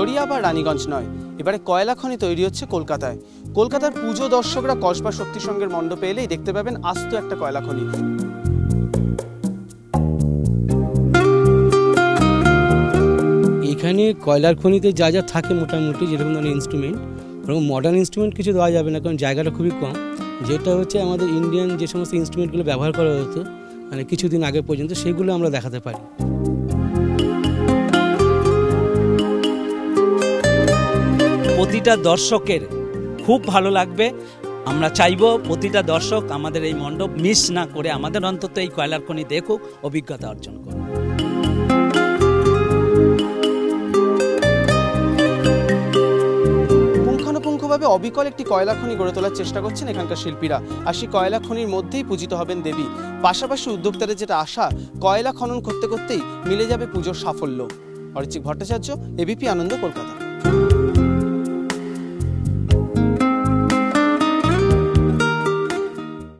নড়িয়া বা রানীগঞ্জ নয়, এবারে কয়লা খনি তৈরি হচ্ছে কলকাতায়। কলকাতার পুজো দর্শকরা কসবা শক্তি সংঘের মণ্ডপে এলেই দেখতে পাবেন আস্ত একটা কয়লা খনি। এখানে কয়লার খনিতে যা যা থাকে মোটামুটি যেরকম ধরনের ইনস্ট্রুমেন্ট, ওরকম মডার্ন ইনস্ট্রুমেন্ট কিছু দেওয়া যাবে না, কারণ জায়গাটা খুবই কম। যেটা হচ্ছে আমাদের ইন্ডিয়ান যে সমস্ত ইনস্ট্রুমেন্টগুলো ব্যবহার করা হতো মানে কিছুদিন আগে পর্যন্ত, সেগুলো আমরা দেখাতে পারি। প্রতিটা দর্শকের খুব ভালো লাগবে। আমরা চাইবো প্রতিটা দর্শক আমাদের এই মণ্ডপ মিস না করে আমাদের অন্তত এই কয়লার খনি দেখুক, অভিজ্ঞতা অর্জন করুক। পুঙ্খানুপুঙ্খভাবে অবিকল একটি কয়লা খনি গড়ে তোলার চেষ্টা করছেন এখানকার শিল্পীরা। আর সেই কয়লা খনির মধ্যেই পূজিত হবেন দেবী। পাশাপাশি উদ্যোক্তাদের যেটা আশা, কয়লা খনন করতে করতেই মিলে যাবে পুজোর সাফল্য। অরিজিৎ ভট্টাচার্য, এবিপি আনন্দ, কলকাতা।